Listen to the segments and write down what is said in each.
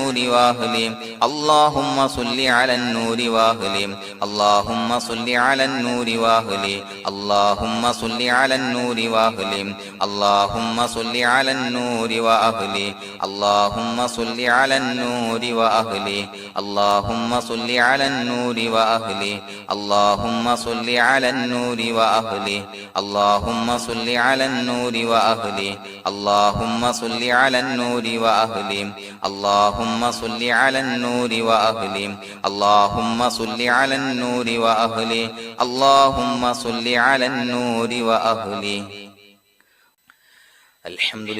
النور وأهله اللهم صل على النور وأهله اللهم صل على النور وأهله اللهم صل على النور وأهله اللهم صل على النور وأهله اللهم صل على النور وأهله اللهم صل على النور وأهله اللهم صل على النور وأهله اللهم صل على النور وأهله اللهم صل على النور وأهله اللهم صل على النور وأهله اللهم صل على النور وأهله اللهم صل على النور وأهله الحمد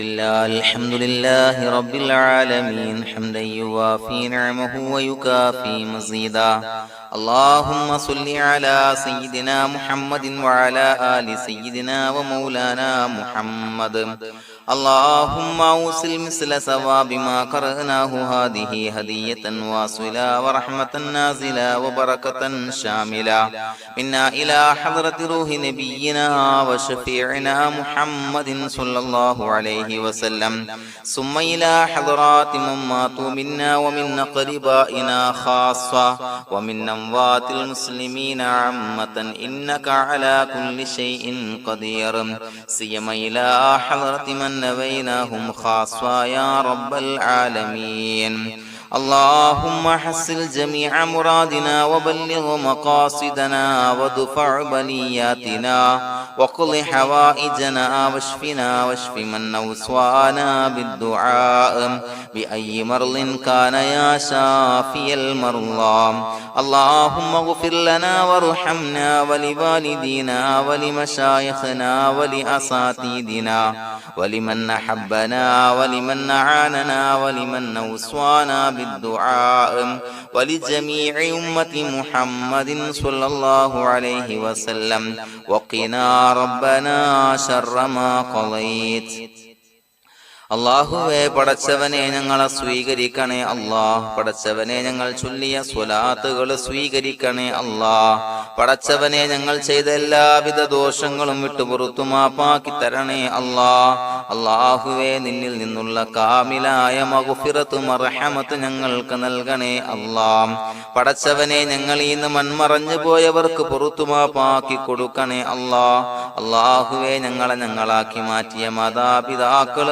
لله رب العالمين حمدا يوافي نعمه ويكافي مزيدا اللهم صل على سيدنا محمد وعلى آل سيدنا ومولانا محمد اللهم أوصل مثل ثواب ما قرأناه هذه هدية واصلة ورحمة نازلة وبركة شاملة منا إلى حضرة روح نبينا وشفيعنا محمد صلى الله عليه وسلم ثم إلى حضرات من ماتوا منا ومن أقربائنا خاصة ومن أموات المسلمين عامة إنك على كل شيء قدير سيما إلى حضرة من نبيناهم خاصة يا رب العالمين اللهم حصل جميع مرادنا وبلغ مقاصدنا ودفع بلياتنا وقض حوائجنا واشفنا واشف من أوصانا بالدعاء بأي مرض كان يا شافي المرضى اللهم اغفر لنا وارحمنا ولوالدينا ولمشايخنا ولأساتذتنا ولمن أحبنا ولمن أعاننا ولمن أوصانا بالدعاء ولجميع أمة محمد صلى الله عليه وسلم وقنا ربنا شر ما قضيت അല്ലാഹുവേ പടച്ചവനെ ഞങ്ങളെ സ്വീകരിക്കണേ അല്ലാഹ് പടച്ചവനെ ഞങ്ങൾ ചൊല്ലിയ സ്വലാത്തുകൾ സ്വീകരിക്കണേ അല്ലാഹ് പടച്ചവനെ ഞങ്ങൾ ചെയ്ത എല്ലാവിധ ദോഷങ്ങളും വിട്ടുപുറത്തു മാപ്പാക്കി തരണേ അല്ലാഹ് അല്ലാഹുവേ നിന്നിൽ നിന്നുള്ള കാമിലായ മഗ്ഫിറത്തും റഹ്മത്ത് ഞങ്ങൾക്ക് നൽകണേ അല്ലാഹ് പടച്ചവനെ ഞങ്ങൾ ഇന്ന് മൺമറഞ്ഞു പോയവർക്ക് പുറത്തു മാപ്പാക്കി കൊടുക്കണേ അല്ലാഹ് അല്ലാഹുവേ ഞങ്ങളാക്കി മാറ്റിയ മാതാപിതാക്കൾ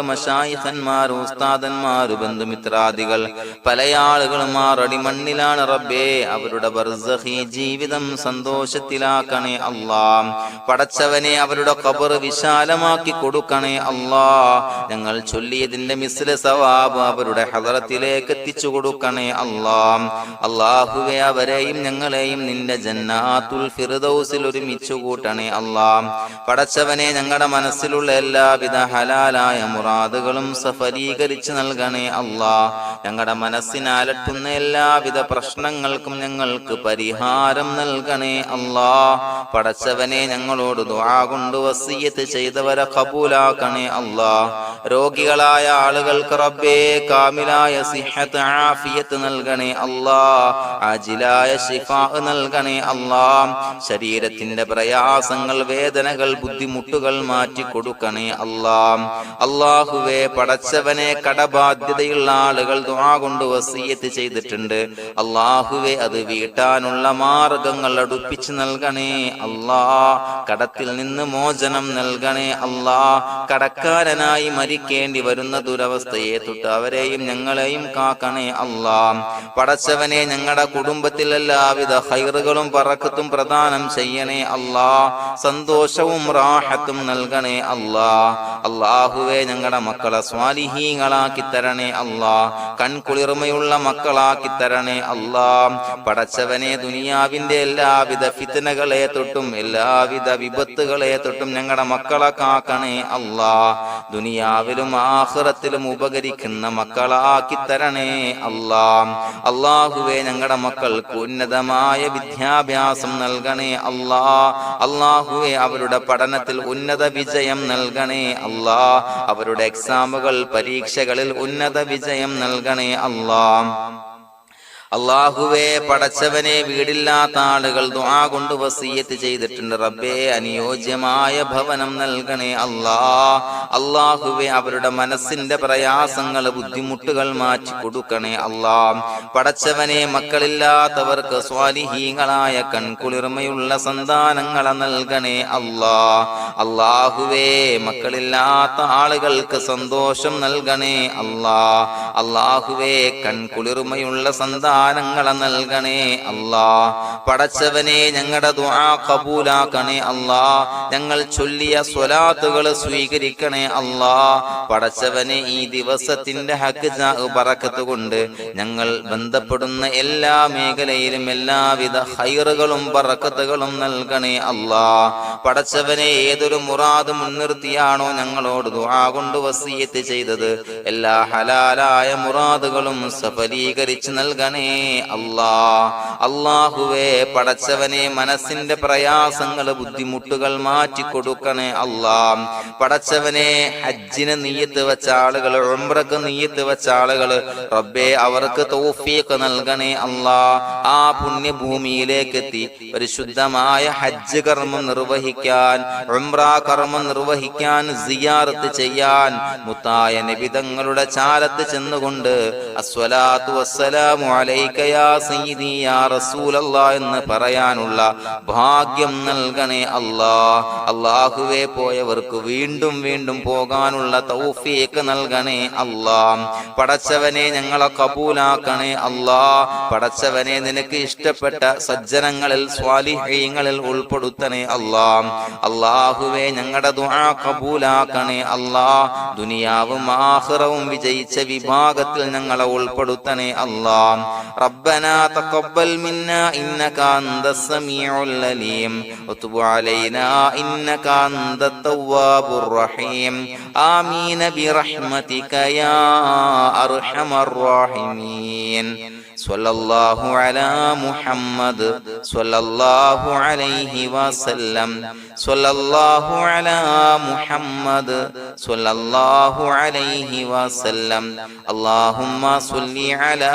ഖന്മാർ ഉസ്താദന്മാർ ബന്ധുമിത്രാദികൾ പല ആളുകളും ആറടി മണ്ണിലാണ് റബ്ബേ അവരുടെ ബർസഖി ജീവിതം സന്തോഷത്തിലാക്കണേ അല്ലാഹ് പടച്ചവനെ അവരുടെ ഖബർ വിശാലമാക്കി കൊടുക്കണേ അല്ലാഹ് ഞങ്ങൾ ചൊല്ലിയതിന്റെ മിസ്ല സവാബ് അവരുടെ ഹദറത്തിലേക്ക് എത്തിച്ചു കൊടുക്കണേ അല്ലാഹ് അല്ലാഹുവേ അവരെയും ഞങ്ങളെയും നിന്റെ ജന്നാത്തുൽ ഫിർദൗസിൽ ഒരുമിച്ചു കൂട്ടണേ അല്ലാഹ് പടച്ചവനെ ഞങ്ങളുടെ മനസ്സിലുള്ള എല്ലാവിധ ഹലാലായ മുറാദുകളും സഫലീകരിച്ച് നൽകണേ അല്ലാഹ് ഞങ്ങളുടെ മനസ്സിനെ അലട്ടുന്ന എല്ലാവിധ പ്രശ്നങ്ങൾക്കും ഞങ്ങൾക്ക് പരിഹാരം നൽകണേ അല്ലാഹ് പടച്ചവനെ ഞങ്ങളോട് ദുആ കൊണ്ട് വസിയ്യത്ത് ചെയ്തവരെ ഖബൂലാക്കണേ അല്ലാഹ് രോഗികളായ ആളുകൾക്ക് റബ്ബേ കാമിലായ സിഹത്ത് ആഫിയത്ത് നൽകണേ അല്ലാഹ് ആജിലായ ശിഫാ നൽകണേ അല്ലാഹ് ശരീരത്തിന്റെ പ്രയാസങ്ങൾ വേദനകൾ ബുദ്ധിമുട്ടുകൾ മാറ്റി കൊടുക്കണേ അല്ലാഹ് അല്ലാഹുവേ പടച്ചവനെ കടബാധ്യതയുള്ള ആളുകൾ ദുആ കൊണ്ട് വസിയ്യത്ത് ചെയ്തിട്ടുണ്ട് അല്ലാഹുവേ അത് വീട്ടാനുള്ള മാർഗങ്ങൾ അടുപ്പിച്ച് നൽകണേ അല്ലാഹ് കടത്തിൽ നിന്ന് മോചനം നൽകണേ അല്ലാഹ് കടക്കാരനായി മരിക്കേണ്ടി വരുന്ന ദുരവസ്ഥയെ തൊട്ട് അവരെയും ഞങ്ങളെയും കാക്കണേ അല്ലാഹ് പടച്ചവനെ ഞങ്ങളുടെ കുടുംബത്തിൽ എല്ലാവിധ ഖൈറുകളും ബറക്കത്തും പ്രദാനം ചെയ്യണേ അല്ലാഹ് സന്തോഷവും റാഹത്തും നൽകണേ അല്ലാഹ് അല്ലാഹുവേ ഞങ്ങളുടെ മക്കളെ സ്വാലിഹീങ്ങളാക്കി തരണേ അല്ലാഹ് കൺകുളിർമയുള്ള മക്കളാക്കി തരണേ അല്ലാഹ് പടച്ചവനെ ദുനിയാവിന്റെ എല്ലാവിധ ഫിത്നകളെ തൊട്ടും എല്ലാവിധ വിപത്തുകളെ തൊട്ടും ഞങ്ങളുടെ മക്കളെ കാക്കണേ അല്ലാഹ് ദുനിയാവിലും ആഖിറത്തിലും ഉപകരിക്കുന്ന മക്കളാക്കി തരണേ അല്ലാഹ് അല്ലാഹുവേ ഞങ്ങളുടെ മക്കൾക്ക് ഉന്നതമായ വിദ്യാഭ്യാസം നൽകണേ അല്ലാഹ് അല്ലാഹുവേ അവരുടെ പഠനത്തിൽ ഉന്നത വിജയം നൽകണേ അല്ലാഹ് അവരുടെ എക്സാമുകൾ പരീക്ഷകളിൽ ഉന്നത വിജയം നൽകണേ അല്ലാഹ് അല്ലാഹുവേ പടച്ചവനെ വീടില്ലാത്ത ആളുകൾ ദുആ കൊണ്ട് വസിയത്ത് ചെയ്തിട്ടുണ്ട്. റബ്ബേ അനുയോജ്യമായ ഭവനം നൽകണേ അല്ലാ. അല്ലാഹുവേ അവരുടെ മനസ്സിന്റെ പ്രയാസങ്ങൾ ബുദ്ധിമുട്ടുകൾ മാറ്റി കൊടുക്കണേ അല്ലാ. പടച്ചവനെ മക്കളില്ലാത്തവർക്ക് സ്വാലിഹീങ്ങളായ കൺകുളിർമയുള്ള സന്താനങ്ങളെ നൽകണേ അല്ലാ. അല്ലാഹുവേ മക്കളില്ലാത്ത ആളുകൾക്ക് സന്തോഷം നൽകണേ അല്ലാ. അല്ലാഹുവേ കൺകുളിർമയുള്ള സന്താനങ്ങളെ നൽകണേ അല്ലാ. പടച്ചവനെ ഞങ്ങളുടെ ദുആ ഖബൂലാക്കണേ അല്ലാ. ഞങ്ങൾ ചൊല്ലിയ സ്വലാത്തുകൾ സ്വീകരിക്കണേ അല്ലാ. പടച്ചവനെ ഈ ദിവസത്തിന്റെ ഹക്ക് ബറക്കത്ത് കൊണ്ട് ഞങ്ങൾ ബന്ധപ്പെടുന്ന എല്ലാ മേഖലയിലും എല്ലാവിധ ഖൈറുകളും ബറക്കത്തുകളും നൽകണേ അല്ലാ. പടച്ചവനെ ഏതൊരു മുറാദ് മുൻനിർത്തിയാണോ ഞങ്ങളോട് ദുആ കൊണ്ട് വസിയത്ത് ചെയ്തത് എല്ലാ ഹലാലായ മുറാദുകളും സഫലീകരിച്ച് നൽകണേ അല്ലാ. അല്ലാഹുവേ പടച്ചവനെ മനസ്സിന്റെ പ്രയാസങ്ങൾ ബുദ്ധിമുട്ടുകൾ മാറ്റി കൊടുക്കണേ അല്ലാ. പടച്ചവനെ ഹജ്ജിന് നിയ്യത്ത് വെച്ച ആളുകൾ, ഉംറക്ക് നിയ്യത്ത് വെച്ച ആളുകൾ റബ്ബേ അവർക്ക് തൗഫീഖ് നൽകണേ അല്ലാ. ആ പുണ്യഭൂമിയിലേക്ക് എത്തി പരിശുദ്ധമായ ഹജ്ജ് കർമ്മം നിർവഹിക്കാൻ, ഉംറ കർമ്മം നിർവഹിക്കാൻ, സിയാറത്ത് ചെയ്യാൻ മുത്തായ നബി തങ്ങളുടെ ചാരത്ത് ചെന്നുകൊണ്ട് അസ്സലാത്തു വസ്സലാമു അലൈക യാ സയ്യിദി യാ റസൂലല്ലാഹ് എന്ന് പറയാനുള്ള ഭാഗ്യം നൽകണേ അല്ലാ. അല്ലാഹുവേ പോയവർക്ക് വീണ്ടും വീണ്ടും പോകാനുള്ള തൗഫീഖ് നൽകണേ അല്ലാ. പടച്ചവനെ ഞങ്ങളെ കബൂലാക്കണേ അല്ലാ. പടച്ചവനെ നിനക്ക് ഇഷ്ടപ്പെട്ട സജ്ജനങ്ങളിൽ സ്വാലിഹീങ്ങളിൽ ഉൾപ്പെടുത്തണേ അല്ലാ. അല്ലാഹുവേ ഞങ്ങളുടെ ദുആ കബൂലാക്കണേ അല്ലാ. ദുനിയാവും ആഖിറവും വിജയിച്ച വിഭാഗത്തിൽ ഞങ്ങളെ ഉൾപ്പെടുത്തണേ അല്ലാ. റബ്ബനാ തഖബ്ബൽ മിന്നാ ഇന്നക അൻതസ് സമീഉൽ അലീം വതുബ് അലൈനാ ഇന്നക അൻതത് തവ്വാബുർ റഹീം. ആമീൻ ബിറഹ്മതിക യാ അർഹമർ റഹീമീൻ. സ്വല്ലല്ലാഹു അലാ മുഹമ്മദ് സ്വല്ലല്ലാഹു അലൈഹി വസല്ലം. സ്വല്ലല്ലാഹു അലാ മുഹമ്മദ് സ്വല്ലല്ലാഹു അലൈഹി വസല്ലം. അല്ലാഹുമ്മ സ്വല്ലി അലാ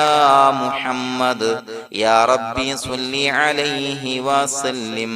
മുഹമ്മദ് യാ റബ്ബി സ്വല്ലി അലൈഹി വസല്ലം.